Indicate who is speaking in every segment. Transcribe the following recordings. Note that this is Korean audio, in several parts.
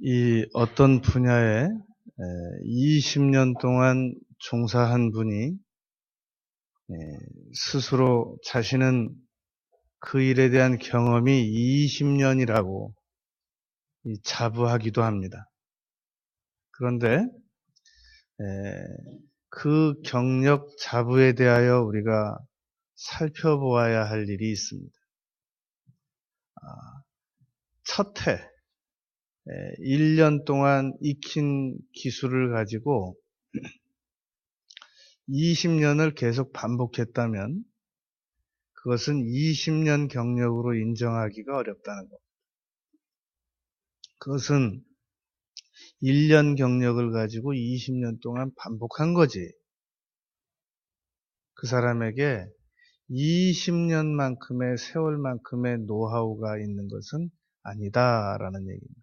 Speaker 1: 이 어떤 분야에 20년 동안 종사한 분이 스스로 자신은 그 일에 대한 경험이 20년이라고 자부하기도 합니다. 그런데 그 경력 자부에 대하여 우리가 살펴보아야 할 일이 있습니다. 첫 해, 1년 동안 익힌 기술을 가지고 20년을 계속 반복했다면 그것은 20년 경력으로 인정하기가 어렵다는 겁니다. 그것은 1년 경력을 가지고 20년 동안 반복한 거지. 그 사람에게 20년만큼의 세월만큼의 노하우가 있는 것은 아니다라는 얘기입니다.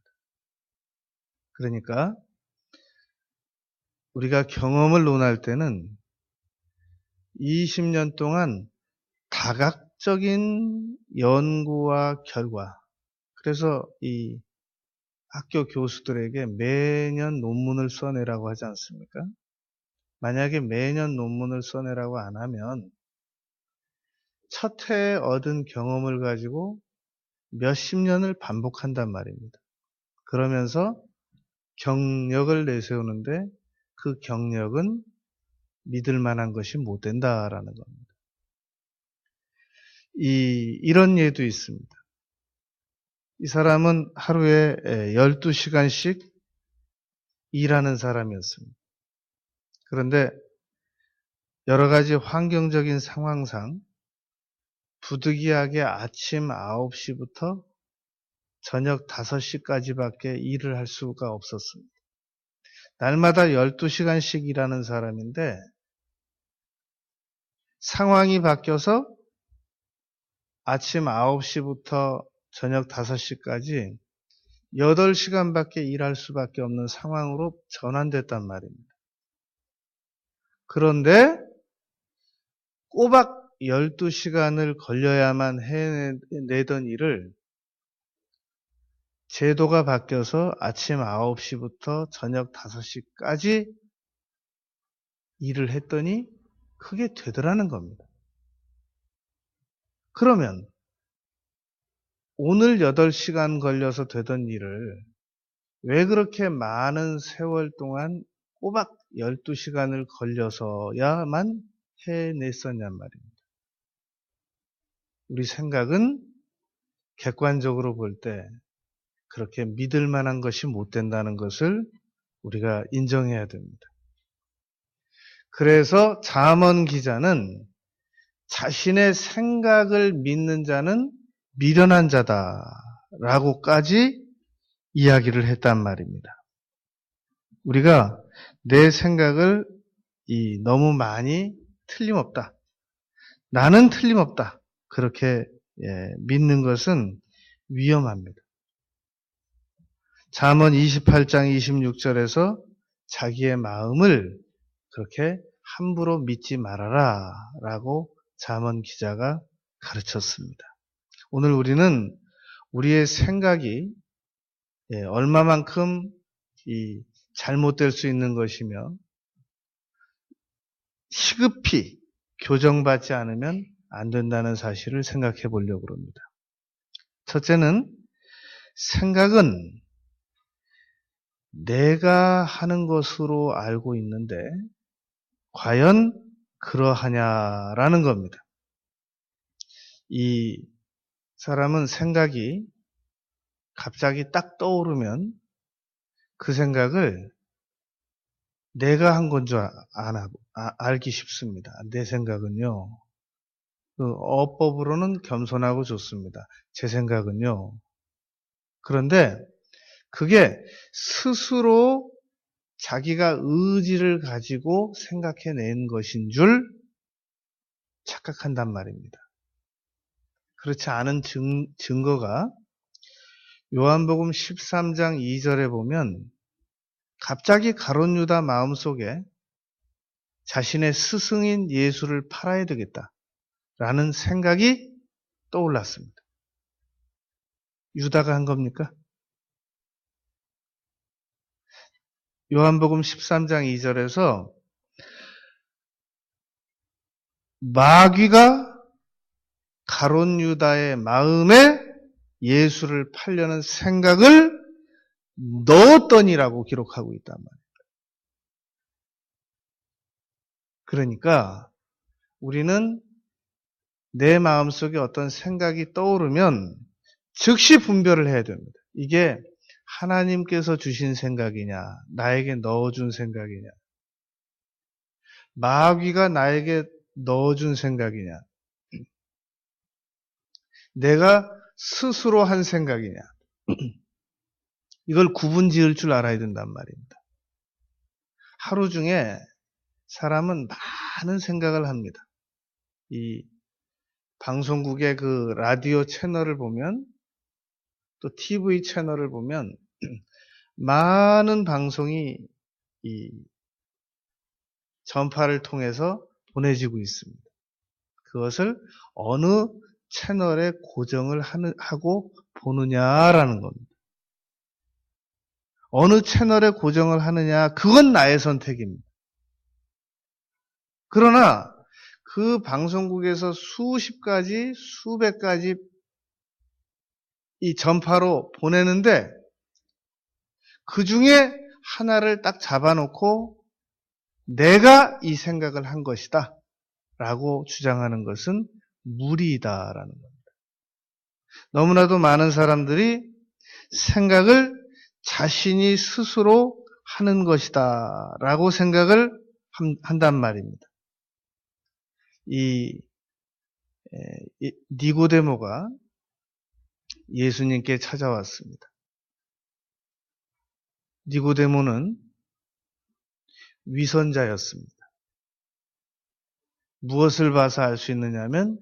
Speaker 1: 그러니까 우리가 경험을 논할 때는 20년 동안 다각적인 연구와 결과, 그래서 이 학교 교수들에게 매년 논문을 써내라고 하지 않습니까? 만약에 매년 논문을 써내라고 안 하면 첫 해에 얻은 경험을 가지고 몇십 년을 반복한단 말입니다. 그러면서 경력을 내세우는데 그 경력은 믿을 만한 것이 못 된다라는 겁니다. 이런 예도 있습니다. 이 사람은 하루에 12시간씩 일하는 사람이었습니다. 그런데 여러 가지 환경적인 상황상 부득이하게 아침 9시부터 저녁 5시까지밖에 일을 할 수가 없었습니다. 날마다 12시간씩 일하는 사람인데 상황이 바뀌어서 아침 9시부터 저녁 5시까지 8시간밖에 일할 수밖에 없는 상황으로 전환됐단 말입니다. 그런데 꼬박 12시간을 걸려야만 해내던 일을 제도가 바뀌어서 아침 9시부터 저녁 5시까지 일을 했더니 그게 되더라는 겁니다. 그러면 오늘 8시간 걸려서 되던 일을 왜 그렇게 많은 세월 동안 꼬박 12시간을 걸려서야만 해냈었냔 말입니다. 우리 생각은 객관적으로 볼 때 그렇게 믿을 만한 것이 못 된다는 것을 우리가 인정해야 됩니다. 그래서 잠언 기자는 자신의 생각을 믿는 자는 미련한 자다라고까지 이야기를 했단 말입니다. 우리가 내 생각을 너무 많이 틀림없다. 나는 틀림없다. 그렇게 믿는 것은 위험합니다. 잠언 28장 26절에서 자기의 마음을 그렇게 함부로 믿지 말아라 라고 잠언 기자가 가르쳤습니다. 오늘 우리는 우리의 생각이 얼마만큼 잘못될 수 있는 것이며 시급히 교정받지 않으면 안 된다는 사실을 생각해 보려고 합니다. 첫째는 생각은 내가 하는 것으로 알고 있는데 과연 그러하냐라는 겁니다. 이 사람은 생각이 갑자기 딱 떠오르면 그 생각을 내가 한 건 줄 알기 쉽습니다. 내 생각은요. 그 어법으로는 겸손하고 좋습니다. 제 생각은요. 그런데 그게 스스로 자기가 의지를 가지고 생각해낸 것인 줄 착각한단 말입니다. 그렇지 않은 증거가 요한복음 13장 2절에 보면 갑자기 가룟 유다 마음속에 자신의 스승인 예수를 팔아야 되겠다라는 생각이 떠올랐습니다. 유다가 한 겁니까? 요한복음 13장 2절에서 마귀가 가룟 유다의 마음에 예수를 팔려는 생각을 넣었더니라고 기록하고 있단 말이에요. 그러니까 우리는 내 마음속에 어떤 생각이 떠오르면 즉시 분별을 해야 됩니다. 이게 하나님께서 주신 생각이냐, 나에게 넣어준 생각이냐, 마귀가 나에게 넣어준 생각이냐, 내가 스스로 한 생각이냐, 이걸 구분 지을 줄 알아야 된단 말입니다. 하루 중에 사람은 많은 생각을 합니다. 이 방송국의 그 라디오 채널을 보면, 또 TV 채널을 보면 많은 방송이 이 전파를 통해서 보내지고 있습니다. 그것을 어느 채널에 고정을 하고 보느냐라는 겁니다. 어느 채널에 고정을 하느냐, 그건 나의 선택입니다. 그러나 그 방송국에서 수십 가지, 수백 가지 이 전파로 보내는데 그 중에 하나를 딱 잡아놓고 내가 이 생각을 한 것이다 라고 주장하는 것은 무리다라는 겁니다. 너무나도 많은 사람들이 생각을 자신이 스스로 하는 것이다 라고 생각을 한단 말입니다. 이 니고데모가 예수님께 찾아왔습니다. 니고데모는 위선자였습니다. 무엇을 봐서 알 수 있느냐면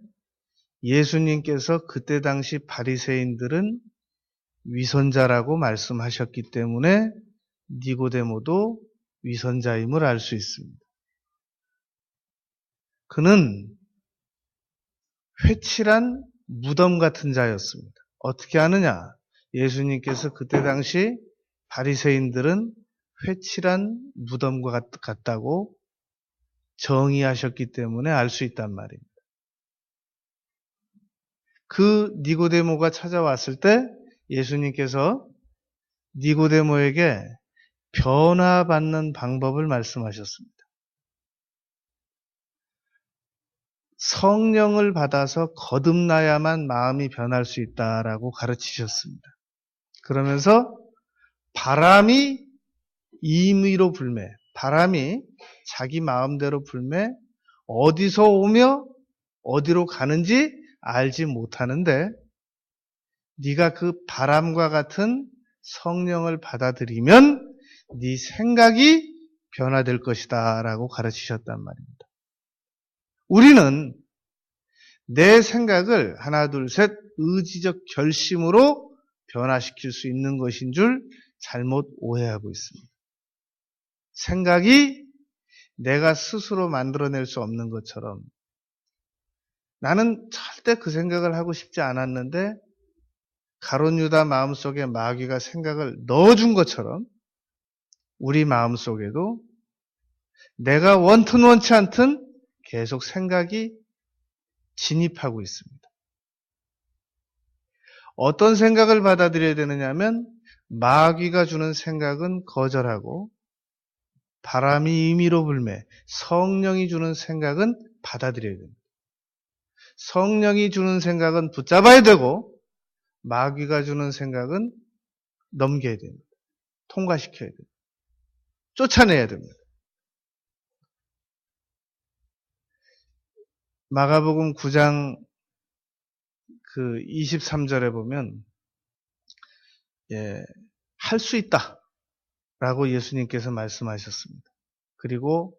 Speaker 1: 예수님께서 그때 당시 바리새인들은 위선자라고 말씀하셨기 때문에 니고데모도 위선자임을 알 수 있습니다. 그는 회칠한 무덤 같은 자였습니다. 어떻게 아느냐? 예수님께서 그때 당시 바리새인들은 회칠한 무덤과 같다고 정의하셨기 때문에 알 수 있단 말입니다. 그 니고데모가 찾아왔을 때 예수님께서 니고데모에게 변화받는 방법을 말씀하셨습니다. 성령을 받아서 거듭나야만 마음이 변할 수 있다라고 가르치셨습니다. 그러면서 바람이 임의로 불매, 바람이 자기 마음대로 불매, 어디서 오며 어디로 가는지 알지 못하는데 네가 그 바람과 같은 성령을 받아들이면 네 생각이 변화될 것이다 라고 가르치셨단 말입니다. 우리는 내 생각을 하나 둘 셋 의지적 결심으로 변화시킬 수 있는 것인 줄 잘못 오해하고 있습니다. 생각이 내가 스스로 만들어낼 수 없는 것처럼 나는 절대 그 생각을 하고 싶지 않았는데 가룟 유다 마음속에 마귀가 생각을 넣어준 것처럼 우리 마음속에도 내가 원튼 원치 않든 계속 생각이 진입하고 있습니다. 어떤 생각을 받아들여야 되느냐 하면 마귀가 주는 생각은 거절하고 바람이 임의로 불매, 성령이 주는 생각은 받아들여야 됩니다. 성령이 주는 생각은 붙잡아야 되고 마귀가 주는 생각은 넘겨야 됩니다. 통과시켜야 됩니다. 쫓아내야 됩니다. 마가복음 9장 그 23절에 보면 할 수 있다 라고 예수님께서 말씀하셨습니다. 그리고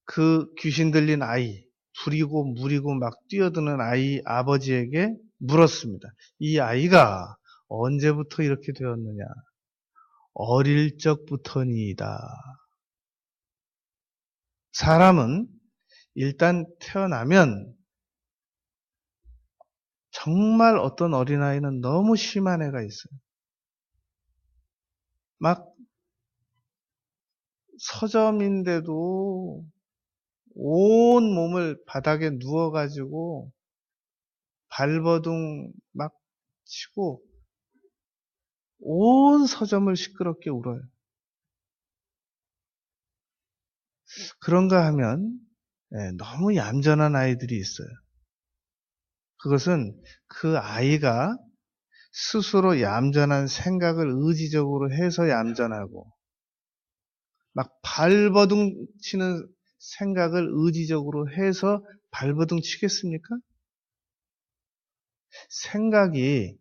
Speaker 1: 그 귀신 들린 아이, 부리고 무리고 막 뛰어드는 아이 아버지에게 물었습니다. 이 아이가 언제부터 이렇게 되었느냐? 어릴 적부터니이다. 사람은 일단 태어나면 정말 어떤 어린아이는 너무 심한 애가 있어요. 막 서점인데도 온 몸을 바닥에 누워가지고 발버둥 막 치고 온 서점을 시끄럽게 울어요. 그런가 하면 너무 얌전한 아이들이 있어요. 그것은 그 아이가 스스로 얌전한 생각을 의지적으로 해서 얌전하고 막 발버둥 치는 생각을 의지적으로 해서 발버둥 치겠습니까? 생각이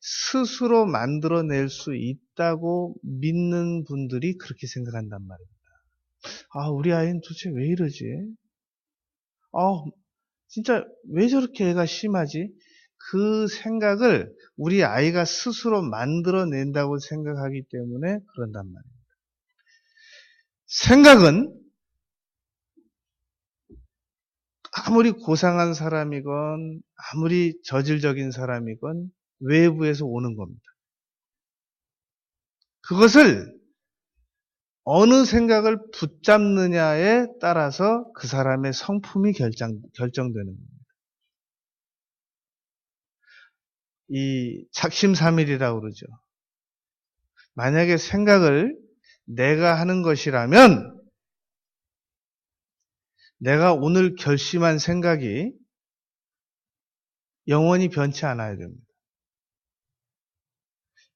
Speaker 1: 스스로 만들어낼 수 있다고 믿는 분들이 그렇게 생각한단 말입니다. 아, 우리 아이는 도대체 왜 이러지? 진짜 왜 저렇게 애가 심하지? 그 생각을 우리 아이가 스스로 만들어낸다고 생각하기 때문에 그런단 말입니다. 생각은 아무리 고상한 사람이건 아무리 저질적인 사람이건 외부에서 오는 겁니다. 그것을 어느 생각을 붙잡느냐에 따라서 그 사람의 성품이 결정되는 겁니다. 이 작심삼일이라고 그러죠. 만약에 생각을 내가 하는 것이라면 내가 오늘 결심한 생각이 영원히 변치 않아야 됩니다.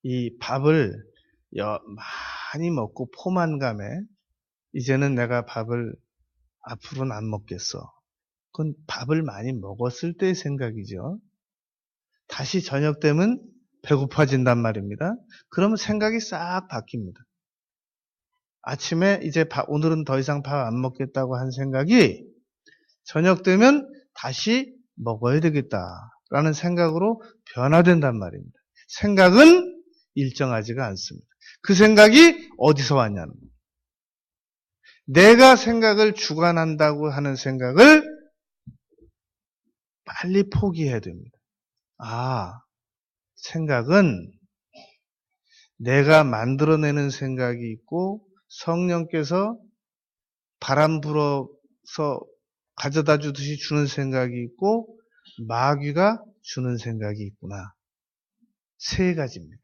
Speaker 1: 이 밥을 많이 먹고 포만감에 이제는 내가 밥을 앞으로는 안 먹겠어. 그건 밥을 많이 먹었을 때의 생각이죠. 다시 저녁 되면 배고파진단 말입니다. 그러면 생각이 싹 바뀝니다. 아침에 이제 오늘은 더 이상 밥 안 먹겠다고 한 생각이 저녁 되면 다시 먹어야 되겠다라는 생각으로 변화된단 말입니다. 생각은 일정하지가 않습니다. 그 생각이 어디서 왔냐는 겁니다. 내가 생각을 주관한다고 하는 생각을 빨리 포기해야 됩니다. 생각은 내가 만들어내는 생각이 있고 성령께서 바람 불어서 가져다 주듯이 주는 생각이 있고 마귀가 주는 생각이 있구나. 세 가지입니다.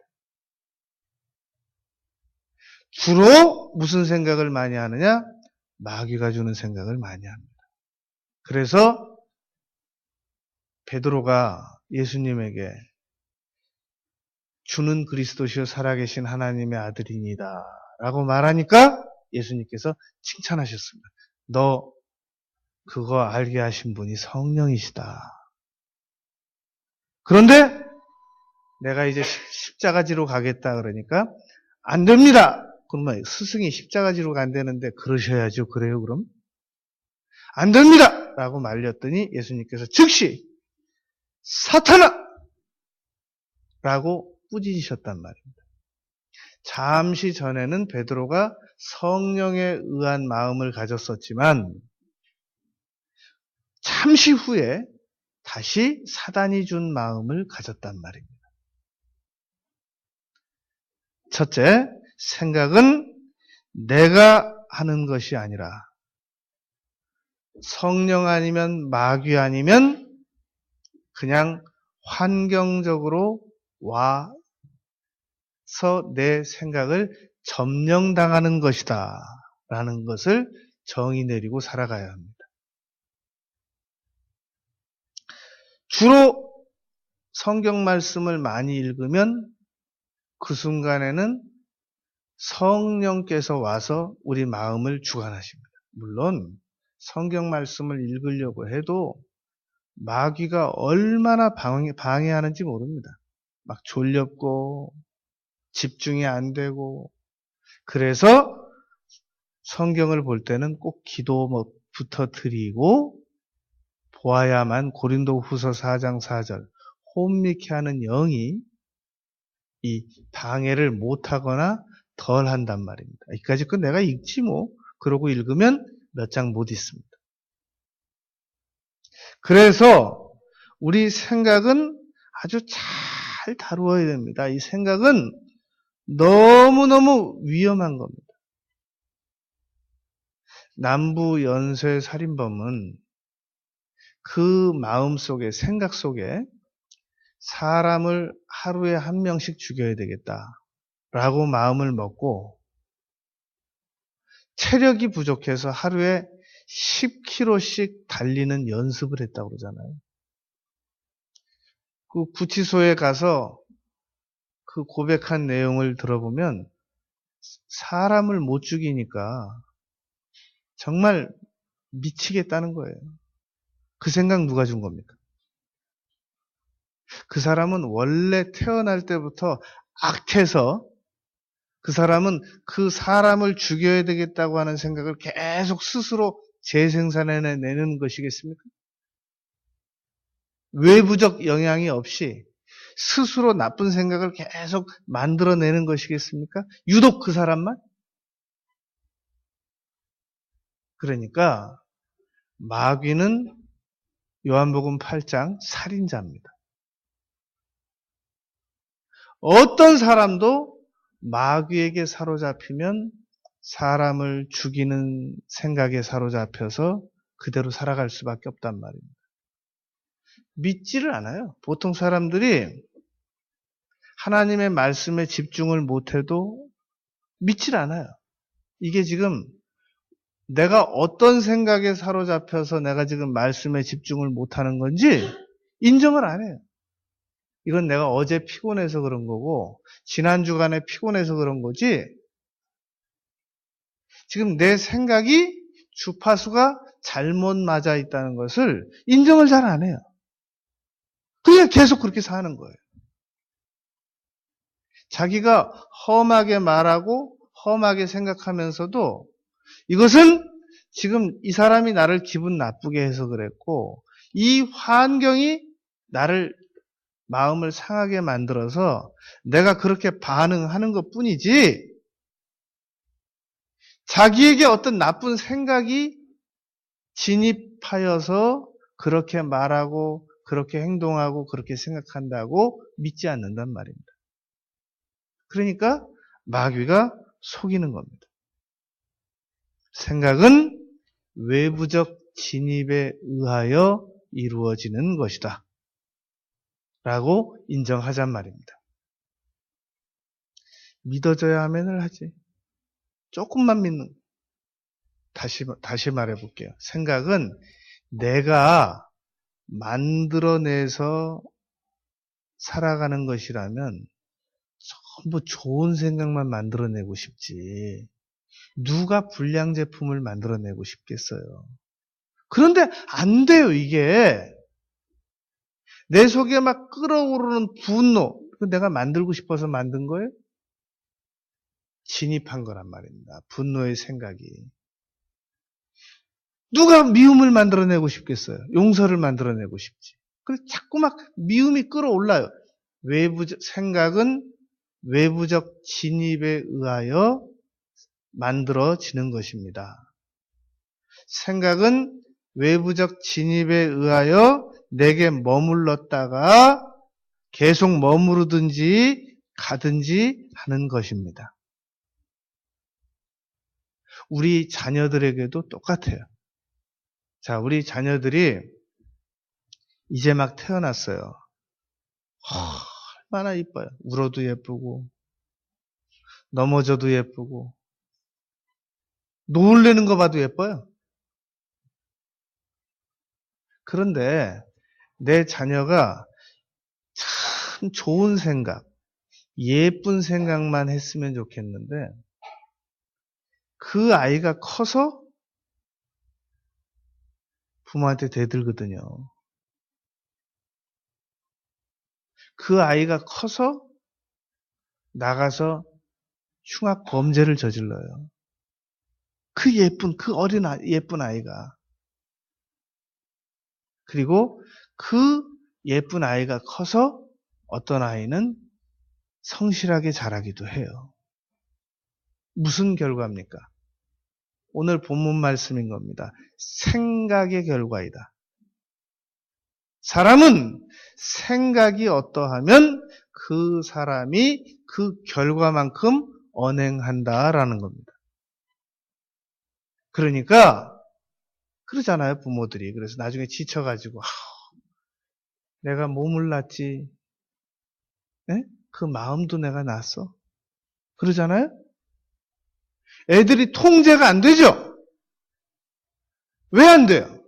Speaker 1: 주로 무슨 생각을 많이 하느냐? 마귀가 주는 생각을 많이 합니다. 그래서 베드로가 예수님에게 주는 그리스도시요 살아계신 하나님의 아들이니다 라고 말하니까 예수님께서 칭찬하셨습니다. 너 그거 알게 하신 분이 성령이시다. 그런데 내가 이제 십자가지로 가겠다 그러니까 안 됩니다. 그러면 스승이 십자가지로 간다는데 그러셔야죠. 그래요 그럼? 안 됩니다. 라고 말렸더니 예수님께서 즉시 사탄아! 라고 꾸짖으셨단 말입니다. 잠시 전에는 베드로가 성령에 의한 마음을 가졌었지만 잠시 후에 다시 사단이 준 마음을 가졌단 말입니다. 첫째, 생각은 내가 하는 것이 아니라 성령 아니면 마귀 아니면 그냥 환경적으로 와서 내 생각을 점령당하는 것이다 라는 것을 정의 내리고 살아가야 합니다. 주로 성경 말씀을 많이 읽으면 그 순간에는 성령께서 와서 우리 마음을 주관하십니다. 물론 성경 말씀을 읽으려고 해도 마귀가 얼마나 방해하는지 모릅니다. 막 졸렵고 집중이 안 되고 그래서 성경을 볼 때는 꼭 기도부터 드리고 보아야만 고린도후서 4장 4절 혼미케 하는 영이 이 방해를 못하거나 덜 한단 말입니다. 이까짓 건 내가 읽지 뭐 그러고 읽으면 몇 장 못 읽습니다. 그래서 우리 생각은 아주 잘 다루어야 됩니다. 이 생각은 너무너무 위험한 겁니다. 남부 연쇄 살인범은 그 마음 속에, 생각 속에 사람을 하루에 한 명씩 죽여야 되겠다라고 마음을 먹고 체력이 부족해서 하루에 10km씩 달리는 연습을 했다고 그러잖아요. 그 구치소에 가서 그 고백한 내용을 들어보면 사람을 못 죽이니까 정말 미치겠다는 거예요. 그 생각 누가 준 겁니까? 그 사람은 원래 태어날 때부터 악해서 그 사람은 그 사람을 죽여야 되겠다고 하는 생각을 계속 스스로 재생산해내는 것이겠습니까? 외부적 영향이 없이 스스로 나쁜 생각을 계속 만들어내는 것이겠습니까? 유독 그 사람만? 그러니까 마귀는 요한복음 8장 살인자입니다. 어떤 사람도 마귀에게 사로잡히면 사람을 죽이는 생각에 사로잡혀서 그대로 살아갈 수밖에 없단 말입니다. 믿지를 않아요. 보통 사람들이 하나님의 말씀에 집중을 못해도 믿질 않아요. 이게 지금 내가 어떤 생각에 사로잡혀서 내가 지금 말씀에 집중을 못하는 건지 인정을 안 해요. 이건 내가 어제 피곤해서 그런 거고 지난 주간에 피곤해서 그런 거지 지금 내 생각이 주파수가 잘못 맞아 있다는 것을 인정을 잘 안 해요. 그냥 계속 그렇게 사는 거예요. 자기가 험하게 말하고 험하게 생각하면서도 이것은 지금 이 사람이 나를 기분 나쁘게 해서 그랬고 이 환경이 나를 마음을 상하게 만들어서 내가 그렇게 반응하는 것 뿐이지 자기에게 어떤 나쁜 생각이 진입하여서 그렇게 말하고 그렇게 행동하고 그렇게 생각한다고 믿지 않는단 말입니다. 그러니까 마귀가 속이는 겁니다. 생각은 외부적 진입에 의하여 이루어지는 것이다. 라고 인정하잔 말입니다. 믿어져야 하면을 하지. 조금만 믿는. 다시 말해볼게요. 생각은 내가 만들어내서 살아가는 것이라면 전부 좋은 생각만 만들어내고 싶지. 누가 불량 제품을 만들어내고 싶겠어요. 그런데 안 돼요, 이게. 내 속에 막 끓어오르는 분노, 내가 만들고 싶어서 만든 거예요? 진입한 거란 말입니다. 분노의 생각이. 누가 미움을 만들어내고 싶겠어요? 용서를 만들어내고 싶지. 그래서 자꾸 막 미움이 끌어올라요. 생각은 외부적 진입에 의하여 만들어지는 것입니다. 생각은 외부적 진입에 의하여 내게 머물렀다가 계속 머무르든지 가든지 하는 것입니다. 우리 자녀들에게도 똑같아요. 자, 우리 자녀들이 이제 막 태어났어요. 얼마나 이뻐요. 울어도 예쁘고 넘어져도 예쁘고 놀래는 거 봐도 예뻐요. 그런데 내 자녀가 참 좋은 생각, 예쁜 생각만 했으면 좋겠는데 그 아이가 커서 부모한테 대들거든요. 그 아이가 커서 나가서 흉악 범죄를 저질러요. 그 어린 예쁜 아이가. 그리고 그 예쁜 아이가 커서 어떤 아이는 성실하게 자라기도 해요. 무슨 결과입니까? 오늘 본문 말씀인 겁니다. 생각의 결과이다. 사람은 생각이 어떠하면 그 사람이 그 결과만큼 언행한다라는 겁니다. 그러니까 그러잖아요, 부모들이. 그래서 나중에 지쳐가지고 내가 몸을 낳지, 에? 그 마음도 내가 낳았어. 그러잖아요. 애들이 통제가 안 되죠. 왜 안 돼요?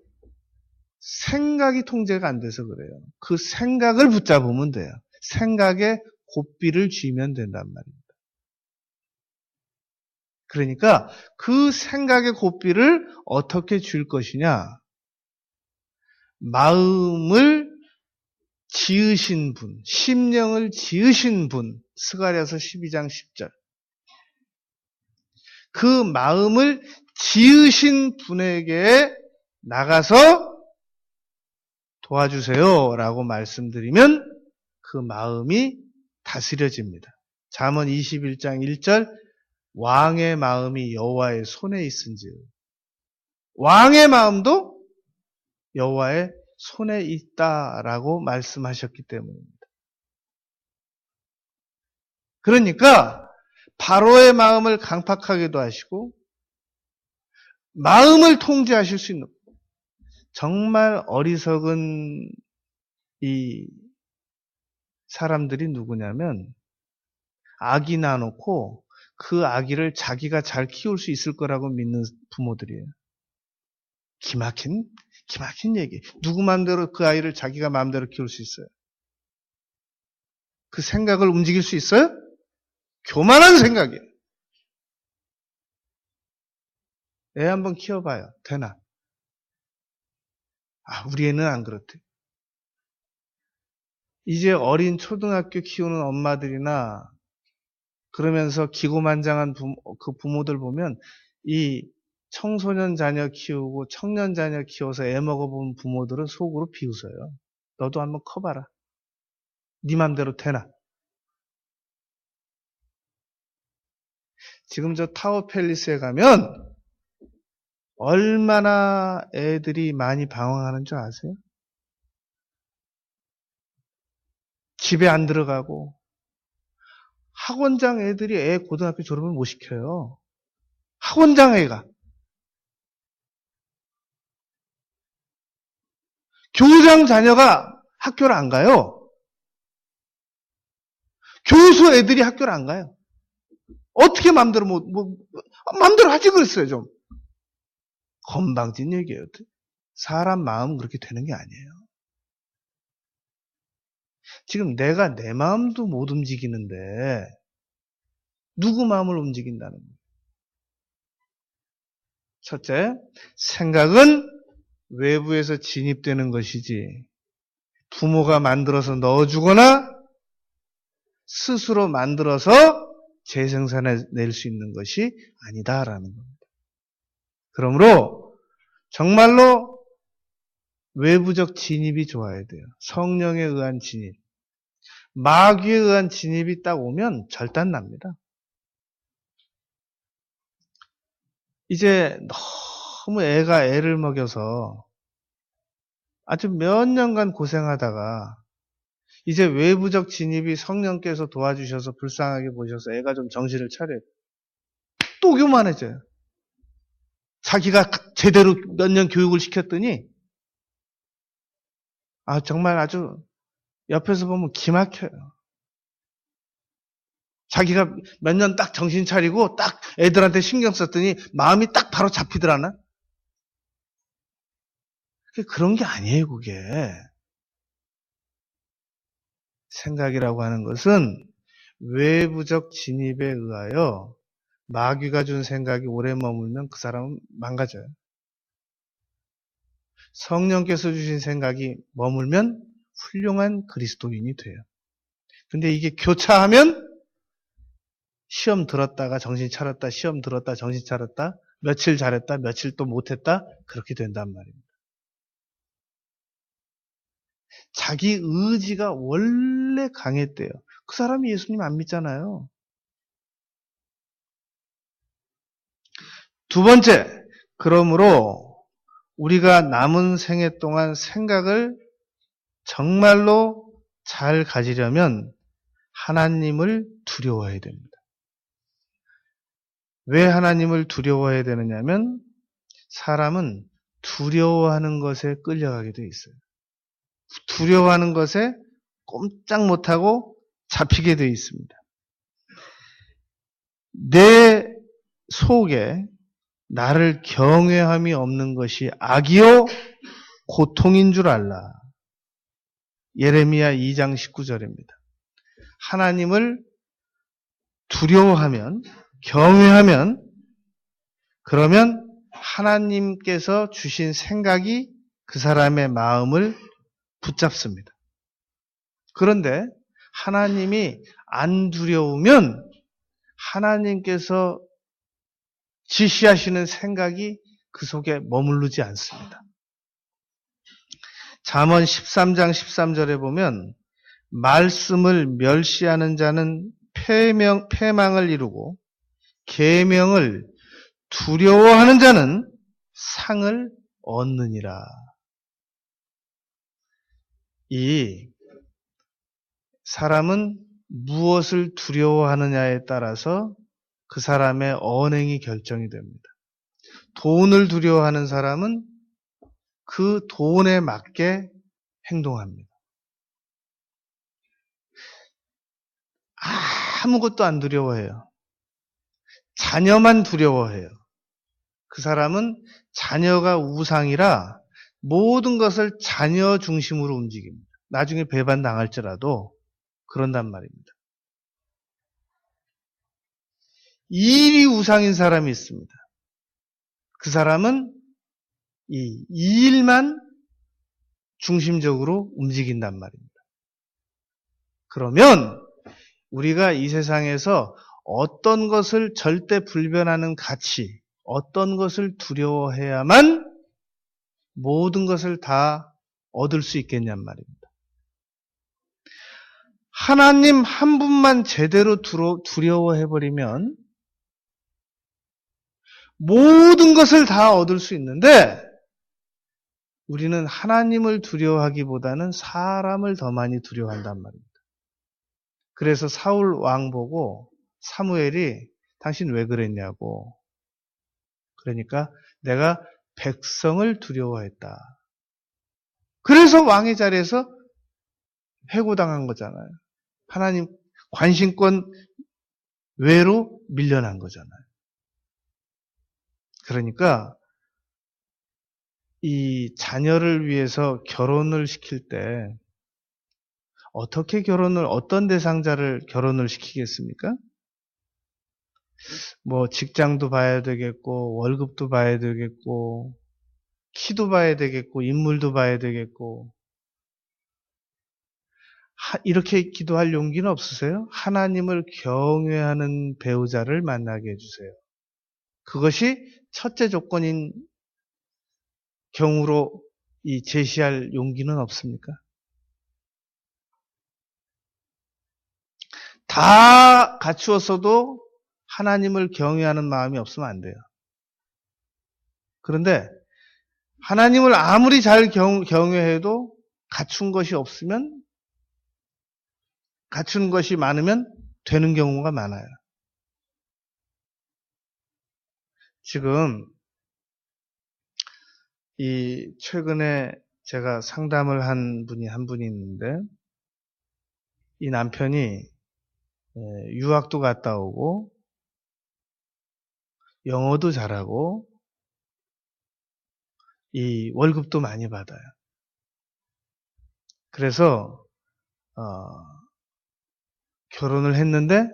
Speaker 1: 생각이 통제가 안 돼서 그래요. 그 생각을 붙잡으면 돼요. 생각에 고삐를 쥐면 된단 말입니다. 그러니까 그 생각의 고삐를 어떻게 줄 것이냐? 마음을 지으신 분, 심령을 지으신 분, 스가랴서 12장 10절. 그 마음을 지으신 분에게 나가서 도와주세요 라고 말씀드리면 그 마음이 다스려집니다. 잠언 21장 1절 왕의 마음이 여호와의 손에 있은즉 왕의 마음도 여호와의 손에 있다라고 말씀하셨기 때문입니다. 그러니까 바로의 마음을 강팍하게도 하시고 마음을 통제하실 수 있는 정말 어리석은 이 사람들이 누구냐면 아기 낳아놓고 그 아기를 자기가 잘 키울 수 있을 거라고 믿는 부모들이에요. 기막힌 얘기. 누구 마음대로 그 아이를 자기가 마음대로 키울 수 있어요? 그 생각을 움직일 수 있어요? 교만한 생각이에요. 애 한번 키워봐요. 되나? 우리 애는 안 그렇대. 이제 어린 초등학교 키우는 엄마들이나 그러면서 기고만장한 그 부모들 보면 이 청소년 자녀 키우고 청년 자녀 키워서 애 먹어본 부모들은 속으로 비웃어요. 너도 한번 커봐라. 네 맘대로 되나? 지금 저 타워 팰리스에 가면 얼마나 애들이 많이 방황하는 줄 아세요? 집에 안 들어가고 학원장 애들이 애 고등학교 졸업을 못 시켜요. 학원장 애가. 교장 자녀가 학교를 안 가요. 교수 애들이 학교를 안 가요. 어떻게 맘대로 맘대로 하지 그랬어요, 좀. 건방진 얘기예요. 사람 마음은 그렇게 되는 게 아니에요. 지금 내가 내 마음도 못 움직이는데 누구 마음을 움직인다는 거예요. 첫째, 생각은 외부에서 진입되는 것이지 부모가 만들어서 넣어주거나 스스로 만들어서 재생산해낼 수 있는 것이 아니다라는 겁니다. 그러므로 정말로 외부적 진입이 좋아야 돼요. 성령에 의한 진입. 마귀에 의한 진입이 딱 오면 절단납니다. 이제 너무 애가 애를 먹여서 아주 몇 년간 고생하다가 이제 외부적 진입이 성령께서 도와주셔서 불쌍하게 보셔서 애가 좀 정신을 차려요. 또 교만해져요. 자기가 제대로 몇 년 교육을 시켰더니 정말 아주 옆에서 보면 기막혀요. 자기가 몇 년 딱 정신 차리고 딱 애들한테 신경 썼더니 마음이 딱 바로 잡히더라나? 그런 게 아니에요, 그게. 생각이라고 하는 것은 외부적 진입에 의하여 마귀가 준 생각이 오래 머물면 그 사람은 망가져요. 성령께서 주신 생각이 머물면 훌륭한 그리스도인이 돼요. 근데 이게 교차하면 시험 들었다가 정신 차렸다, 시험 들었다, 정신 차렸다, 며칠 잘했다, 며칠 또 못했다, 그렇게 된단 말입니다. 자기 의지가 원래 강했대요. 그 사람이 예수님 안 믿잖아요. 두 번째, 그러므로 우리가 남은 생애 동안 생각을 정말로 잘 가지려면 하나님을 두려워해야 됩니다. 왜 하나님을 두려워해야 되느냐면 사람은 두려워하는 것에 끌려가게 돼 있어요. 두려워하는 것에 꼼짝 못하고 잡히게 돼 있습니다. 내 속에 나를 경외함이 없는 것이 악이요 고통인 줄 알라. 예레미야 2장 19절입니다. 하나님을 두려워하면, 경외하면, 그러면 하나님께서 주신 생각이 그 사람의 마음을 붙잡습니다. 그런데 하나님이 안 두려우면 하나님께서 지시하시는 생각이 그 속에 머무르지 않습니다. 잠언 13장 13절에 보면 말씀을 멸시하는 자는 패망을 이루고 계명을 두려워하는 자는 상을 얻느니라. 이 사람은 무엇을 두려워하느냐에 따라서 그 사람의 언행이 결정이 됩니다. 돈을 두려워하는 사람은 그 돈에 맞게 행동합니다. 아무것도 안 두려워해요. 자녀만 두려워해요. 그 사람은 자녀가 우상이라 모든 것을 자녀 중심으로 움직입니다. 나중에 배반당할지라도 그런단 말입니다. 일이 우상인 사람이 있습니다. 그 사람은 이 일만 중심적으로 움직인단 말입니다. 그러면 우리가 이 세상에서 어떤 것을 절대 불변하는 가치, 어떤 것을 두려워해야만 모든 것을 다 얻을 수 있겠냔 말입니다. 하나님 한 분만 제대로 두려워해버리면 모든 것을 다 얻을 수 있는데 우리는 하나님을 두려워하기보다는 사람을 더 많이 두려워한단 말입니다. 그래서 사울 왕 보고 사무엘이 당신 왜 그랬냐고. 그러니까 내가 백성을 두려워했다. 그래서 왕의 자리에서 해고당한 거잖아요. 하나님 관심권 외로 밀려난 거잖아요. 그러니까 이 자녀를 위해서 결혼을 시킬 때 어떻게 어떤 대상자를 결혼을 시키겠습니까? 뭐 직장도 봐야 되겠고 월급도 봐야 되겠고 키도 봐야 되겠고 인물도 봐야 되겠고 이렇게 기도할 용기는 없으세요? 하나님을 경외하는 배우자를 만나게 해주세요. 그것이 첫째 조건인 경우로 이 제시할 용기는 없습니까? 다 갖추었어도 하나님을 경외하는 마음이 없으면 안 돼요. 그런데 하나님을 아무리 잘 경외해도 갖춘 것이 없으면 갖춘 것이 많으면 되는 경우가 많아요. 지금 이 최근에 제가 상담을 한 분이 있는데 이 남편이 유학도 갔다 오고 영어도 잘하고 이 월급도 많이 받아요. 그래서 결혼을 했는데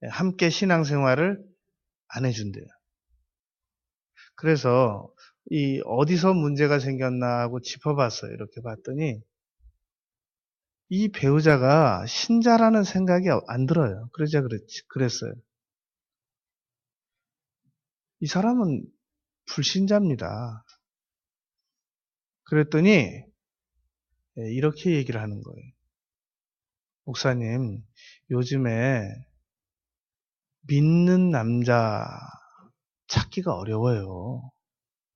Speaker 1: 함께 신앙생활을 안 해준대요. 그래서 이 어디서 문제가 생겼나 하고 짚어봤어요. 이렇게 봤더니 이 배우자가 신자라는 생각이 안 들어요. 그랬어요. 이 사람은 불신자입니다. 그랬더니 이렇게 얘기를 하는 거예요. 목사님, 요즘에 믿는 남자 찾기가 어려워요.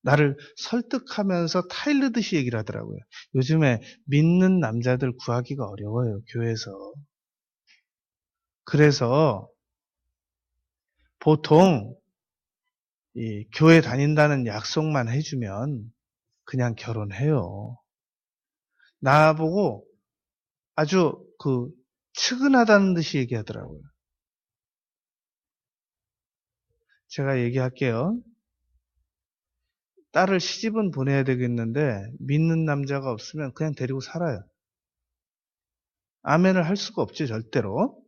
Speaker 1: 나를 설득하면서 타일르듯이 얘기를 하더라고요. 요즘에 믿는 남자들 구하기가 어려워요, 교회에서. 그래서 보통 이 교회 다닌다는 약속만 해주면 그냥 결혼해요. 나보고 아주 측은하다는 듯이 얘기하더라고요. 제가 얘기할게요. 딸을 시집은 보내야 되겠는데 믿는 남자가 없으면 그냥 데리고 살아요. 아멘을 할 수가 없죠, 절대로.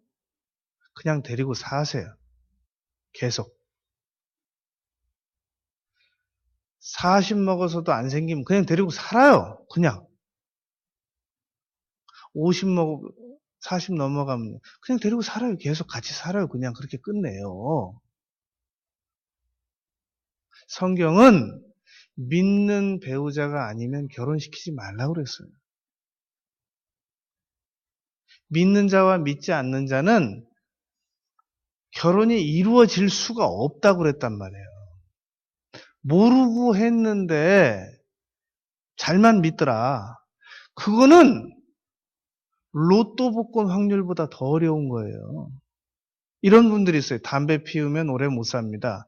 Speaker 1: 그냥 데리고 사세요. 계속. 40 먹어서도 안 생기면 그냥 데리고 살아요. 그냥. 50 40 넘어가면 그냥 데리고 살아요. 계속 같이 살아요. 그냥 그렇게 끝내요. 성경은 믿는 배우자가 아니면 결혼시키지 말라고 그랬어요. 믿는 자와 믿지 않는 자는 결혼이 이루어질 수가 없다고 그랬단 말이에요. 모르고 했는데 잘만 믿더라. 그거는 로또 복권 확률보다 더 어려운 거예요. 이런 분들이 있어요. 담배 피우면 오래 못 삽니다.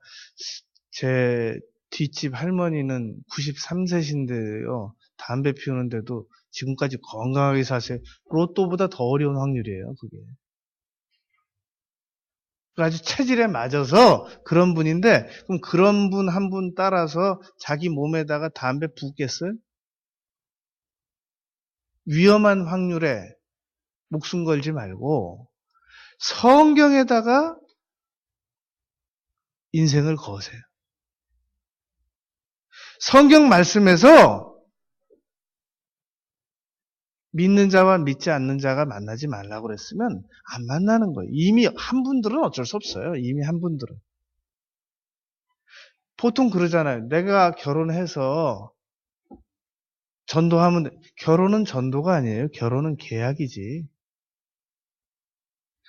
Speaker 1: 제 뒷집 할머니는 93세신데요. 담배 피우는데도 지금까지 건강하게 사세요. 로또보다 더 어려운 확률이에요, 그게. 아주 체질에 맞아서 그런 분인데, 그럼 그런 분 한 분 따라서 자기 몸에다가 담배 붓겠어요? 위험한 확률에 목숨 걸지 말고 성경에다가 인생을 거세요. 성경 말씀에서 믿는 자와 믿지 않는 자가 만나지 말라고 그랬으면 안 만나는 거예요. 이미 한 분들은 어쩔 수 없어요. 이미 한 분들은. 보통 그러잖아요. 내가 결혼해서 전도하면 결혼은 전도가 아니에요. 결혼은 계약이지.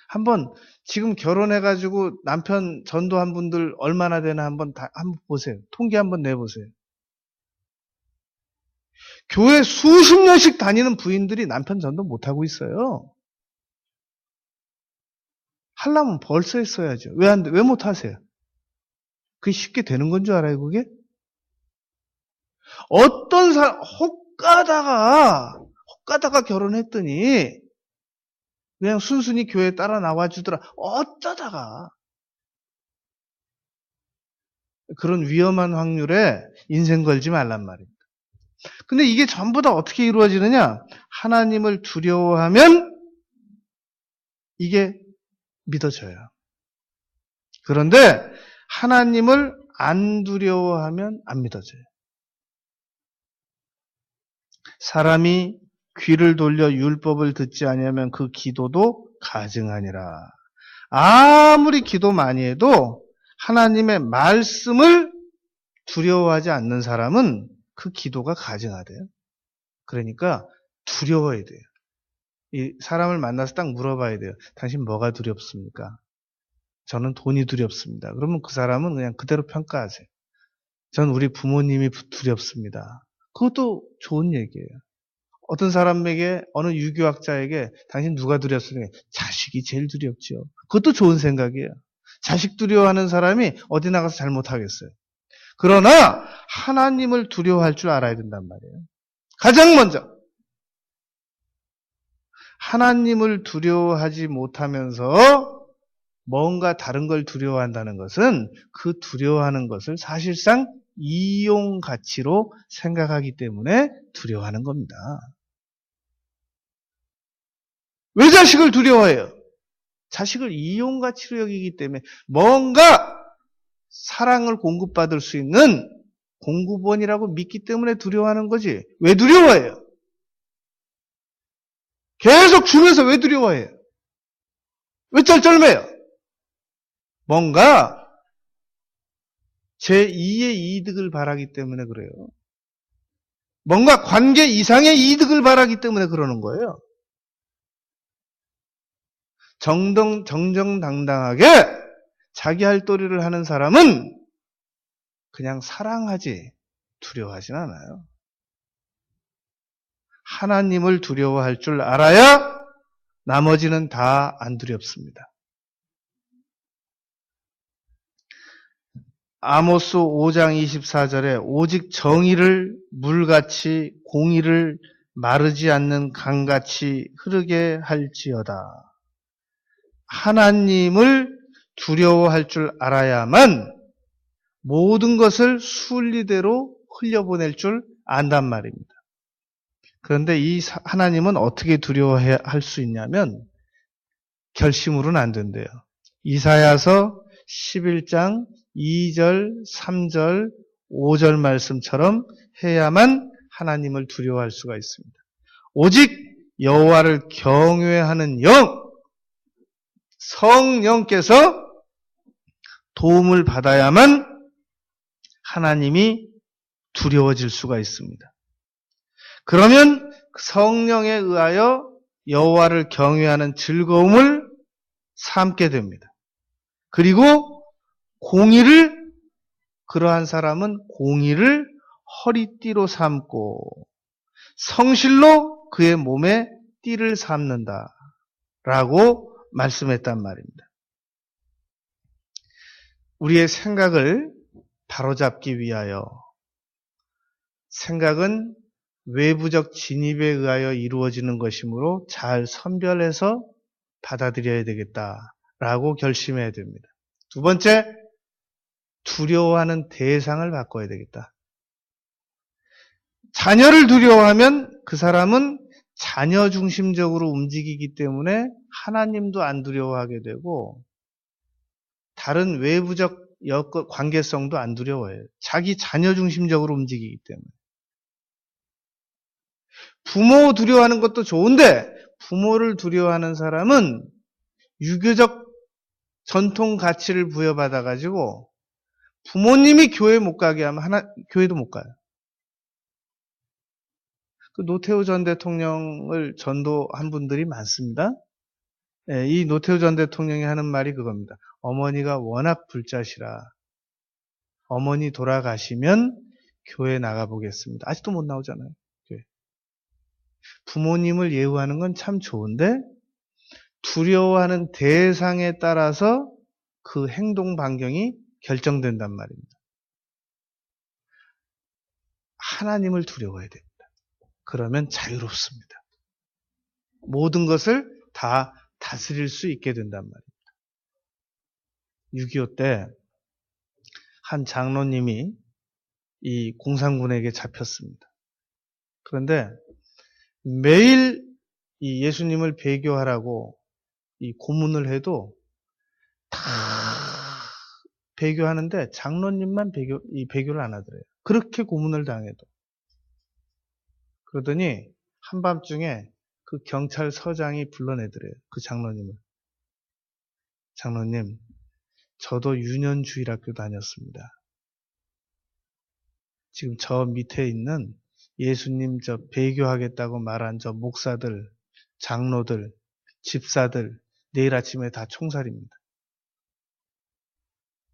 Speaker 1: 한번 지금 결혼해가지고 남편 전도한 분들 얼마나 되나 한번 보세요. 통계 한번 내보세요. 교회 수십 년씩 다니는 부인들이 남편 전도 못하고 있어요. 하려면 벌써 했어야죠. 왜 못하세요? 그게 쉽게 되는 건 줄 알아요, 그게? 어떤 사람, 혹가다가 결혼했더니, 그냥 순순히 교회에 따라 나와주더라. 어쩌다가. 그런 위험한 확률에 인생 걸지 말란 말입니다. 근데 이게 전부 다 어떻게 이루어지느냐? 하나님을 두려워하면 이게 믿어져요. 그런데 하나님을 안 두려워하면 안 믿어져요. 사람이 귀를 돌려 율법을 듣지 아니하면 그 기도도 가증하니라. 아무리 기도 많이 해도 하나님의 말씀을 두려워하지 않는 사람은 그 기도가 가증하대요. 그러니까 두려워야 돼요. 이 사람을 만나서 딱 물어봐야 돼요. 당신 뭐가 두렵습니까? 저는 돈이 두렵습니다. 그러면 그 사람은 그냥 그대로 평가하세요. 전 우리 부모님이 두렵습니다. 그것도 좋은 얘기예요. 어떤 사람에게, 어느 유교학자에게 당신 누가 두렵습니까? 자식이 제일 두렵죠. 그것도 좋은 생각이에요. 자식 두려워하는 사람이 어디 나가서 잘못하겠어요. 그러나 하나님을 두려워할 줄 알아야 된단 말이에요. 가장 먼저 하나님을 두려워하지 못하면서 뭔가 다른 걸 두려워한다는 것은 그 두려워하는 것을 사실상 이용 가치로 생각하기 때문에 두려워하는 겁니다. 왜 자식을 두려워해요? 자식을 이용 가치로 여기기 때문에 뭔가 사랑을 공급받을 수 있는 공급원이라고 믿기 때문에 두려워하는 거지. 왜 두려워해요? 계속 주면서 왜 두려워해요? 왜 쩔쩔매요? 뭔가 제2의 이득을 바라기 때문에 그래요. 뭔가 관계 이상의 이득을 바라기 때문에 그러는 거예요. 정정당당하게 자기 할 도리를 하는 사람은 그냥 사랑하지 두려워하진 않아요. 하나님을 두려워할 줄 알아야 나머지는 다 안 두렵습니다. 아모스 5장 24절에 오직 정의를 물같이 공의를 마르지 않는 강같이 흐르게 할지어다. 하나님을 두려워할 줄 알아야만 모든 것을 순리대로 흘려보낼 줄 안단 말입니다. 그런데 이 하나님은 어떻게 두려워할 수 있냐면 결심으로는 안 된대요. 이사야서 11장 2절, 3절, 5절 말씀처럼 해야만 하나님을 두려워할 수가 있습니다. 오직 여호와를 경외하는 영, 성령께서 도움을 받아야만 하나님이 두려워질 수가 있습니다. 그러면 성령에 의하여 여호와를 경외하는 즐거움을 삼게 됩니다. 그리고 그러한 사람은 공의를 허리띠로 삼고 성실로 그의 몸에 띠를 삼는다 라고 말씀했단 말입니다. 우리의 생각을 바로잡기 위하여, 생각은 외부적 진입에 의하여 이루어지는 것이므로 잘 선별해서 받아들여야 되겠다라고 결심해야 됩니다. 두 번째, 두려워하는 대상을 바꿔야 되겠다. 자녀를 두려워하면 그 사람은 자녀 중심적으로 움직이기 때문에 하나님도 안 두려워하게 되고 다른 외부적 관계성도 안 두려워해요. 자기 자녀 중심적으로 움직이기 때문에. 부모 두려워하는 것도 좋은데 부모를 두려워하는 사람은 유교적 전통 가치를 부여받아가지고 부모님이 교회 못 가게 하면 교회도 못 가요. 그 노태우 전 대통령을 전도한 분들이 많습니다. 네, 이 노태우 전 대통령이 하는 말이 그겁니다. 어머니가 워낙 불자시라. 어머니 돌아가시면 교회 나가보겠습니다. 아직도 못 나오잖아요. 교회. 부모님을 예우하는 건 참 좋은데 두려워하는 대상에 따라서 그 행동 반경이 결정된단 말입니다. 하나님을 두려워해야 됩니다. 그러면 자유롭습니다. 모든 것을 다 다스릴 수 있게 된단 말입니다. 6.25 때 한 장로님이 이 공산군에게 잡혔습니다. 그런데 매일 이 예수님을 배교하라고 이 고문을 해도 다 배교하는데 장로님만 배교를 안 하더래요. 그렇게 고문을 당해도. 그러더니 한밤중에 그 경찰서장이 불러내더래요. 그 장로님을. 장로님, 저도 유년주일학교 다녔습니다. 지금 저 밑에 있는 예수님 저 배교하겠다고 말한 저 목사들, 장로들, 집사들 내일 아침에 다 총살입니다.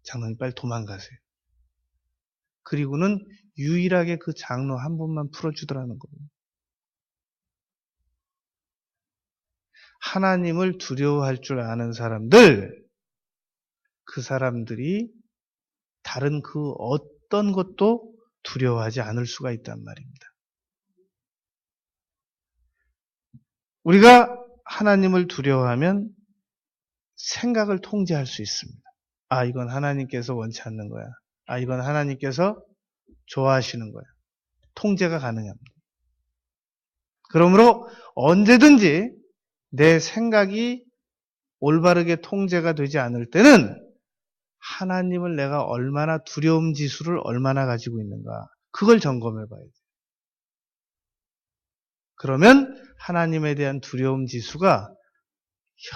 Speaker 1: 장로님 빨리 도망가세요. 그리고는 유일하게 그 장로 한 분만 풀어주더라는 거예요. 하나님을 두려워할 줄 아는 사람들, 그 사람들이 다른 그 어떤 것도 두려워하지 않을 수가 있단 말입니다. 우리가 하나님을 두려워하면 생각을 통제할 수 있습니다. 아, 이건 하나님께서 원치 않는 거야. 아, 이건 하나님께서 좋아하시는 거야. 통제가 가능합니다. 그러므로 언제든지 내 생각이 올바르게 통제가 되지 않을 때는 하나님을 내가 얼마나 두려움 지수를 얼마나 가지고 있는가, 그걸 점검해 봐야 돼요. 그러면 하나님에 대한 두려움 지수가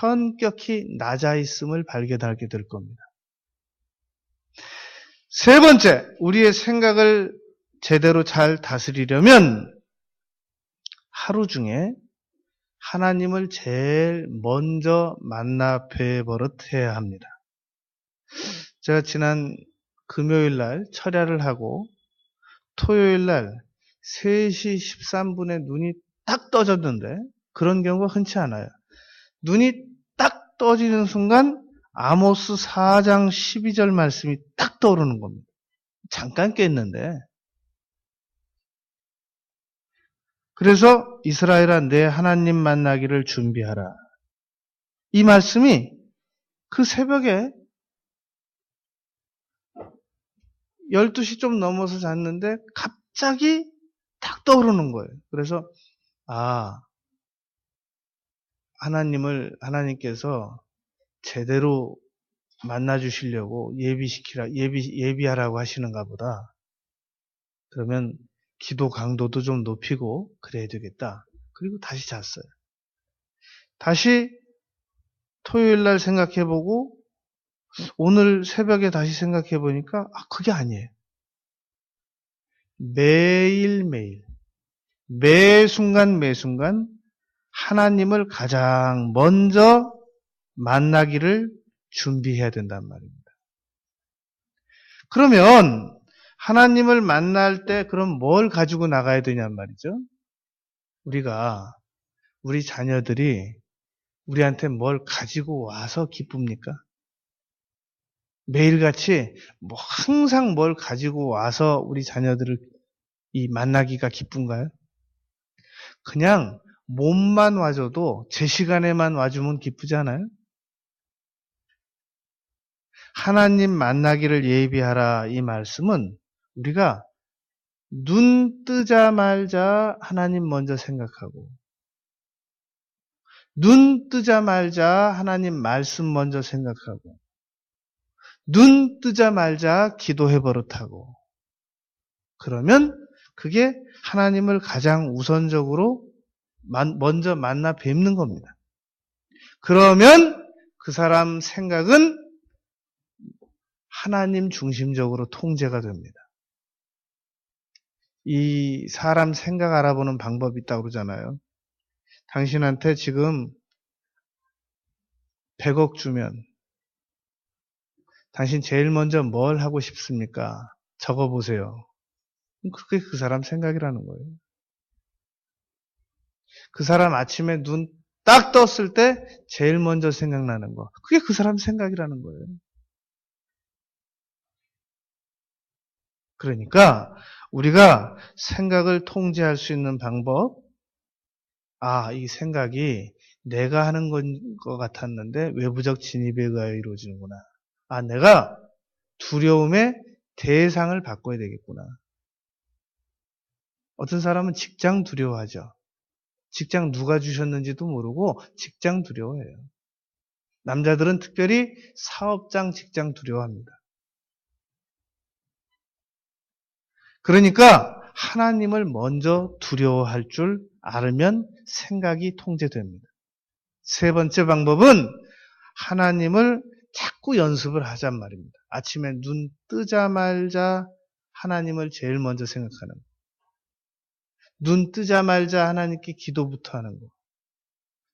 Speaker 1: 현격히 낮아 있음을 발견하게 될 겁니다. 세 번째, 우리의 생각을 제대로 잘 다스리려면 하루 중에 하나님을 제일 먼저 만나 뵈 버릇해야 합니다. 제가 지난 금요일 날 철야를 하고 토요일 날 3시 13분에 눈이 딱 떠졌는데 그런 경우가 흔치 않아요. 눈이 딱 떠지는 순간 아모스 4장 12절 말씀이 딱 떠오르는 겁니다. 잠깐 깼는데. 그래서 이스라엘아 내 하나님 만나기를 준비하라. 이 말씀이 그 새벽에 12시 좀 넘어서 잤는데 갑자기 딱 떠오르는 거예요. 그래서 하나님께서 제대로 만나 주시려고 예비하라고 하시는가 보다. 그러면 기도 강도도 좀 높이고 그래야 되겠다. 그리고 다시 잤어요. 다시 토요일 날 생각해보고 오늘 새벽에 다시 생각해보니까 그게 아니에요. 매일매일 매 순간 하나님을 가장 먼저 만나기를 준비해야 된단 말입니다. 그러면 하나님을 만날 때 그럼 뭘 가지고 나가야 되냔 말이죠. 우리 자녀들이 우리한테 뭘 가지고 와서 기쁩니까? 매일같이 항상 뭘 가지고 와서 우리 자녀들을 만나기가 기쁜가요? 그냥 몸만 와줘도 제 시간에만 와주면 기쁘지 않아요? 하나님 만나기를 예비하라 이 말씀은 우리가 눈 뜨자마자 하나님 먼저 생각하고 눈 뜨자마자 하나님 말씀 먼저 생각하고 눈 뜨자마자 기도해 버릇하고 그러면 그게 하나님을 가장 우선적으로 먼저 만나 뵙는 겁니다. 그러면 그 사람 생각은 하나님 중심적으로 통제가 됩니다. 이 사람 생각 알아보는 방법이 있다고 그러잖아요. 당신한테 지금 100억 주면 당신 제일 먼저 뭘 하고 싶습니까? 적어보세요. 그게 그 사람 생각이라는 거예요. 그 사람 아침에 눈 딱 떴을 때 제일 먼저 생각나는 거. 그게 그 사람 생각이라는 거예요. 그러니까 우리가 생각을 통제할 수 있는 방법, 이 생각이 내가 하는 것 같았는데 외부적 진입에 의하여 이루어지는구나. 내가 두려움의 대상을 바꿔야 되겠구나. 어떤 사람은 직장 두려워하죠. 직장 누가 주셨는지도 모르고 직장 두려워해요. 남자들은 특별히 사업장, 직장 두려워합니다. 그러니까 하나님을 먼저 두려워할 줄 알면 생각이 통제됩니다. 세 번째 방법은 하나님을 자꾸 연습을 하잔 말입니다. 아침에 눈 뜨자마자 하나님을 제일 먼저 생각하는 거. 눈 뜨자마자 하나님께 기도부터 하는 거.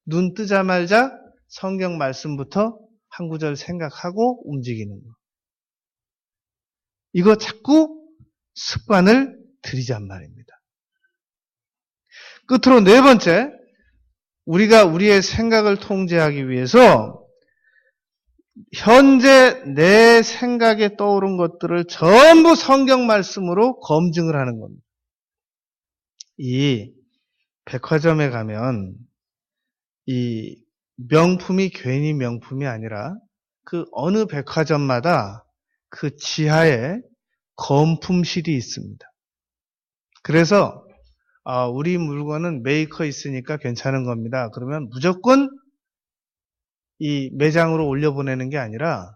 Speaker 1: 눈 뜨자마자 성경 말씀부터 한 구절 생각하고 움직이는 거. 이거 자꾸 습관을 들이잔 말입니다. 끝으로 네 번째, 우리가 우리의 생각을 통제하기 위해서 현재 내 생각에 떠오른 것들을 전부 성경 말씀으로 검증을 하는 겁니다. 이 백화점에 가면 이 명품이 괜히 명품이 아니라 그 어느 백화점마다 그 지하에 검품실이 있습니다. 그래서 우리 물건은 메이커 있으니까 괜찮은 겁니다. 그러면 무조건 이 매장으로 올려보내는 게 아니라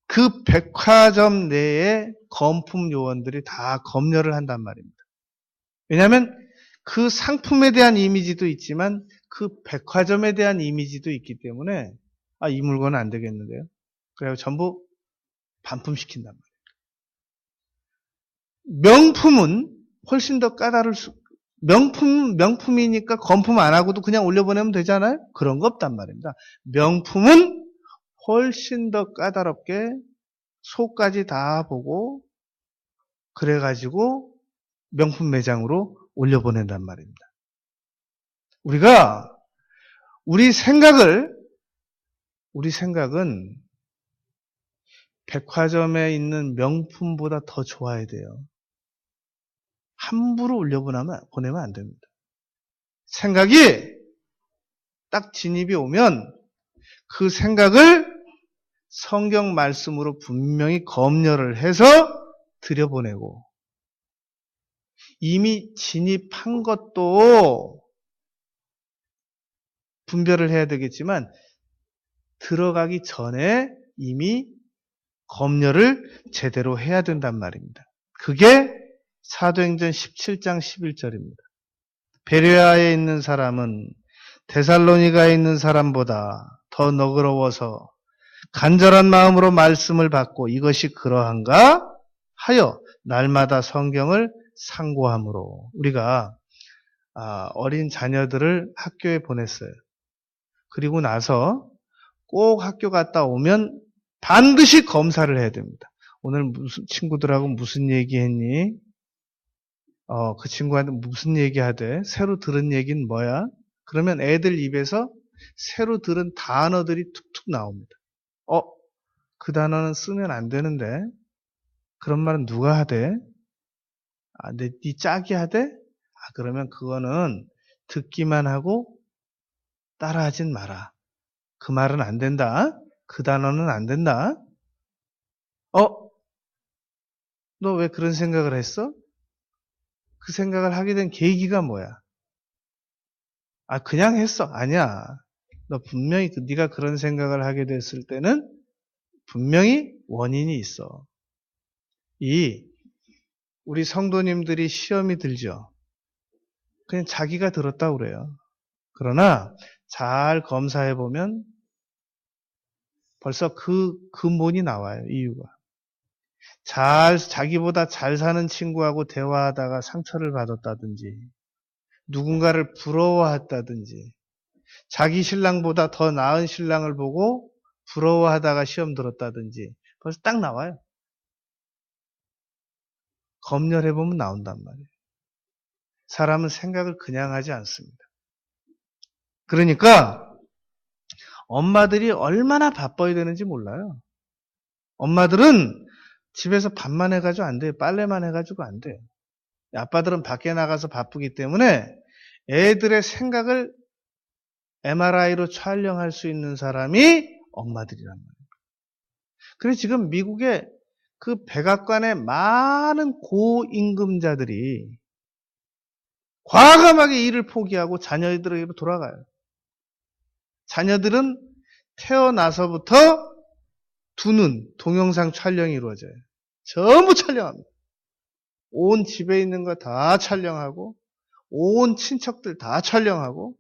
Speaker 1: 그 백화점 내에 검품 요원들이 다 검열을 한단 말입니다. 왜냐하면 그 상품에 대한 이미지도 있지만 그 백화점에 대한 이미지도 있기 때문에 이 물건은 안 되겠는데요. 그래서 전부 반품시킨단 말이에요. 명품은 훨씬 더 명품이니까 검품 안 하고도 그냥 올려보내면 되잖아요? 그런 거 없단 말입니다. 명품은 훨씬 더 까다롭게 속까지 다 보고 그래가지고 명품 매장으로 올려보낸단 말입니다. 우리가 우리 생각을 우리 생각은 백화점에 있는 명품보다 더 좋아야 돼요. 함부로 보내면 안 됩니다. 생각이 딱 진입이 오면 그 생각을 성경 말씀으로 분명히 검열을 해서 들여보내고, 이미 진입한 것도 분별을 해야 되겠지만 들어가기 전에 이미 검열을 제대로 해야 된단 말입니다. 그게 사도행전 17장 11절입니다. 베레아에 있는 사람은 데살로니가에 있는 사람보다 더 너그러워서 간절한 마음으로 말씀을 받고 이것이 그러한가 하여 날마다 성경을 상고함으로. 우리가 어린 자녀들을 학교에 보냈어요. 그리고 나서 꼭 학교 갔다 오면 반드시 검사를 해야 됩니다. 오늘 친구들하고 무슨 얘기했니? 그 친구한테 무슨 얘기하대? 새로 들은 얘기는 뭐야? 그러면 애들 입에서 새로 들은 단어들이 툭툭 나옵니다. 그 단어는 쓰면 안 되는데. 그런 말은 누가 하대? 네 짝이 하대? 그러면 그거는 듣기만 하고 따라하진 마라. 그 말은 안 된다. 그 단어는 안 된다. 너 왜 그런 생각을 했어? 그 생각을 하게 된 계기가 뭐야? 그냥 했어. 아니야. 너 분명히 네가 그런 생각을 하게 됐을 때는 분명히 원인이 있어. 우리 성도님들이 시험이 들죠. 그냥 자기가 들었다고 그래요. 그러나 잘 검사해보면 벌써 그 근본이 나와요. 이유가. 자기보다 잘 사는 친구하고 대화하다가 상처를 받았다든지, 누군가를 부러워했다든지, 자기 신랑보다 더 나은 신랑을 보고 부러워하다가 시험 들었다든지 벌써 딱 나와요. 검열해보면 나온단 말이에요. 사람은 생각을 그냥 하지 않습니다. 그러니까 엄마들이 얼마나 바빠야 되는지 몰라요. 엄마들은 집에서 밥만 해가지고 안 돼요. 빨래만 해가지고 안 돼요. 아빠들은 밖에 나가서 바쁘기 때문에 애들의 생각을 MRI로 촬영할 수 있는 사람이 엄마들이란 말이에요. 그래서 지금 미국의 그 백악관의 많은 고임금자들이 과감하게 일을 포기하고 자녀들에게로 돌아가요. 자녀들은 태어나서부터 두 눈, 동영상 촬영이 이루어져요. 전부 촬영합니다. 온 집에 있는 거 다 촬영하고, 온 친척들 다 촬영하고,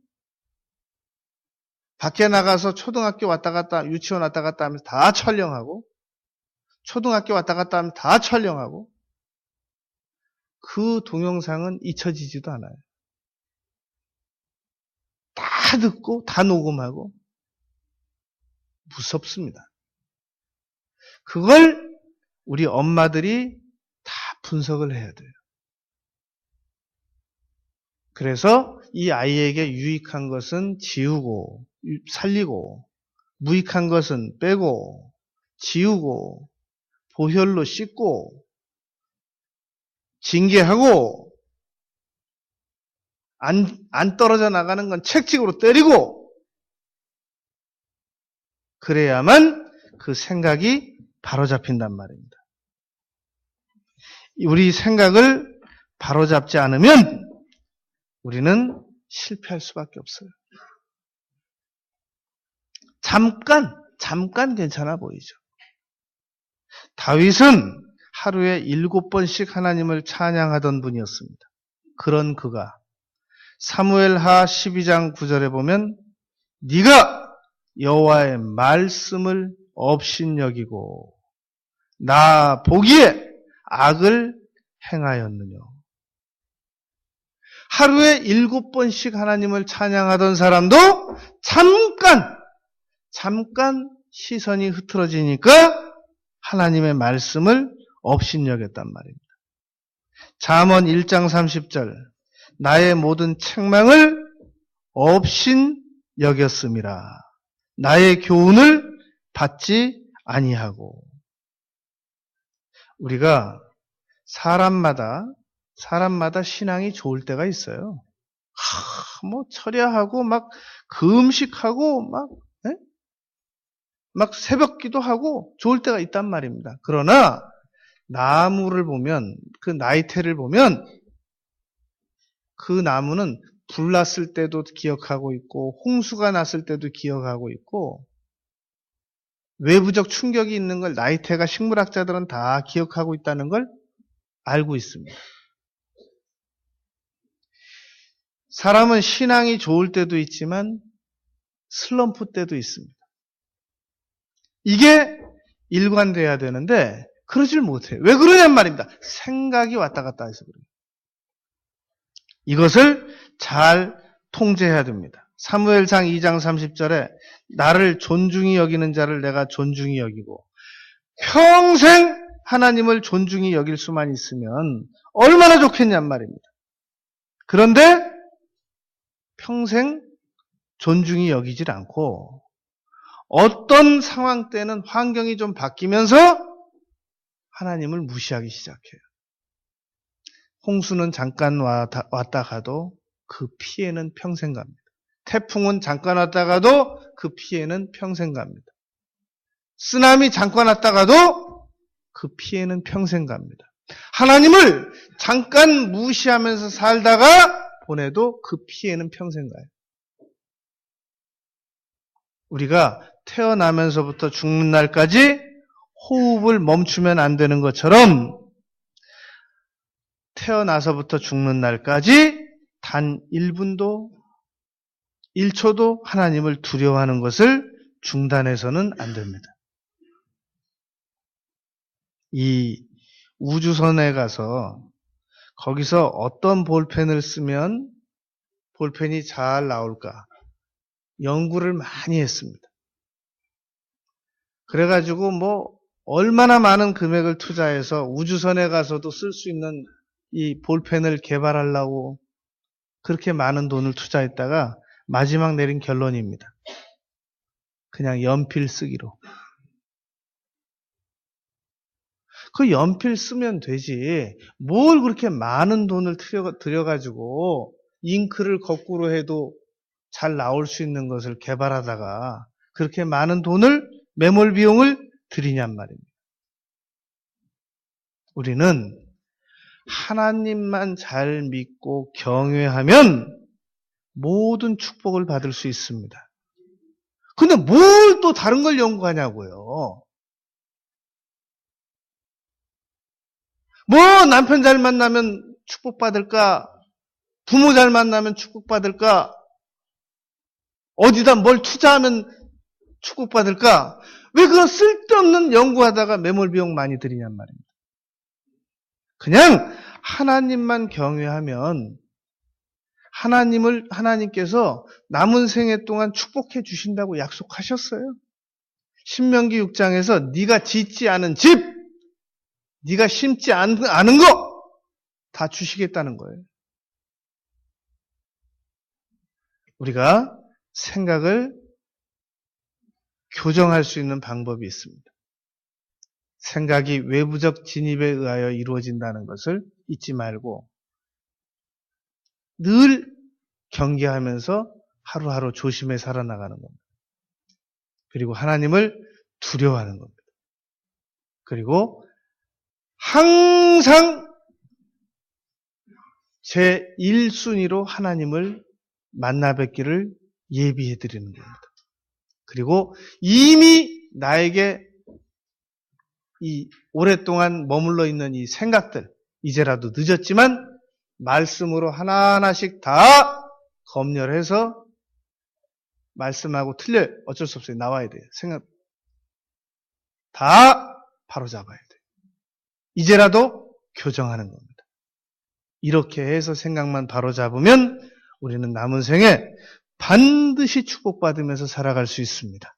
Speaker 1: 밖에 나가서 초등학교 왔다 갔다, 유치원 왔다 갔다 하면서 다 촬영하고, 초등학교 왔다 갔다 하면 다 촬영하고, 그 동영상은 잊혀지지도 않아요. 다 듣고, 다 녹음하고, 무섭습니다. 그걸 우리 엄마들이 다 분석을 해야 돼요. 그래서 이 아이에게 유익한 것은 지우고, 살리고, 무익한 것은 빼고, 지우고, 보혈로 씻고, 징계하고, 안 떨어져 나가는 건 책찍으로 때리고, 그래야만 그 생각이 바로잡힌단 말입니다. 우리 생각을 바로잡지 않으면 우리는 실패할 수밖에 없어요. 잠깐 괜찮아 보이죠. 다윗은 하루에 7번씩 하나님을 찬양하던 분이었습니다. 그런 그가 사무엘하 12장 9절에 보면 네가 여호와의 말씀을 업신여기고 나 보기에 악을 행하였느냐. 하루에 7번씩 하나님을 찬양하던 사람도 잠깐 시선이 흐트러지니까 하나님의 말씀을 업신여겼단 말입니다. 잠언 1장 30절 나의 모든 책망을 업신여겼음이라. 나의 교훈을 받지 아니하고. 우리가 사람마다 신앙이 좋을 때가 있어요. 뭐 철야하고 막 금식하고 막 새벽 기도하고 좋을 때가 있단 말입니다. 그러나 나무를 보면, 그 나이테를 보면 그 나무는 불 났을 때도 기억하고 있고 홍수가 났을 때도 기억하고 있고 외부적 충격이 있는 걸 나이테가 식물학자들은 다 기억하고 있다는 걸 알고 있습니다. 사람은 신앙이 좋을 때도 있지만 슬럼프 때도 있습니다. 이게 일관돼야 되는데 그러질 못해요. 왜 그러냔 말입니다. 생각이 왔다 갔다 해서 그래요. 이것을 잘 통제해야 됩니다. 사무엘상 2장 30절에 나를 존중히 여기는 자를 내가 존중히 여기고 평생 하나님을 존중히 여길 수만 있으면 얼마나 좋겠냔 말입니다. 그런데 평생 존중히 여기질 않고 어떤 상황 때는 환경이 좀 바뀌면서 하나님을 무시하기 시작해요. 홍수는 잠깐 왔다 가도 그 피해는 평생 갑니다. 태풍은 잠깐 왔다 가도 그 피해는 평생 갑니다. 쓰나미 잠깐 왔다 가도 그 피해는 평생 갑니다. 하나님을 잠깐 무시하면서 살다가 보내도 그 피해는 평생 가요. 우리가 태어나면서부터 죽는 날까지 호흡을 멈추면 안 되는 것처럼 태어나서부터 죽는 날까지 단 1분도 1초도 하나님을 두려워하는 것을 중단해서는 안 됩니다. 이 우주선에 가서 거기서 어떤 볼펜을 쓰면 볼펜이 잘 나올까 연구를 많이 했습니다. 그래가지고 뭐 얼마나 많은 금액을 투자해서 우주선에 가서도 쓸 수 있는 이 볼펜을 개발하려고 그렇게 많은 돈을 투자했다가 마지막 내린 결론입니다. 그냥 연필 쓰기로. 그 연필 쓰면 되지. 뭘 그렇게 많은 돈을 들여가지고 잉크를 거꾸로 해도 잘 나올 수 있는 것을 개발하다가 그렇게 많은 돈을 매몰 비용을 들이냔 말입니다. 우리는 하나님만 잘 믿고 경외하면 모든 축복을 받을 수 있습니다. 근데 뭘 또 다른 걸 연구하냐고요. 뭐 남편 잘 만나면 축복받을까? 부모 잘 만나면 축복받을까? 어디다 뭘 투자하면 축복받을까? 왜 그런 쓸데없는 연구하다가 매몰 비용 많이 들이냔 말입니다. 그냥 하나님만 경외하면 하나님께서 남은 생애 동안 축복해 주신다고 약속하셨어요. 신명기 6장에서 네가 짓지 않은 집, 네가 심지 않은 거 다 주시겠다는 거예요. 우리가 생각을 교정할 수 있는 방법이 있습니다. 생각이 외부적 진입에 의하여 이루어진다는 것을 잊지 말고 늘 경계하면서 하루하루 조심해 살아나가는 겁니다. 그리고 하나님을 두려워하는 겁니다. 그리고 항상 제 1순위로 하나님을 만나 뵙기를 예비해 드리는 겁니다. 그리고 이미 나에게 이 오랫동안 머물러 있는 이 생각들, 이제라도 늦었지만 말씀으로 하나하나씩 다 검열해서 말씀하고 틀려 어쩔 수 없어요. 나와야 돼요. 생각 다 바로잡아야 돼요. 이제라도 교정하는 겁니다. 이렇게 해서 생각만 바로잡으면 우리는 남은 생에 반드시 축복받으면서 살아갈 수 있습니다.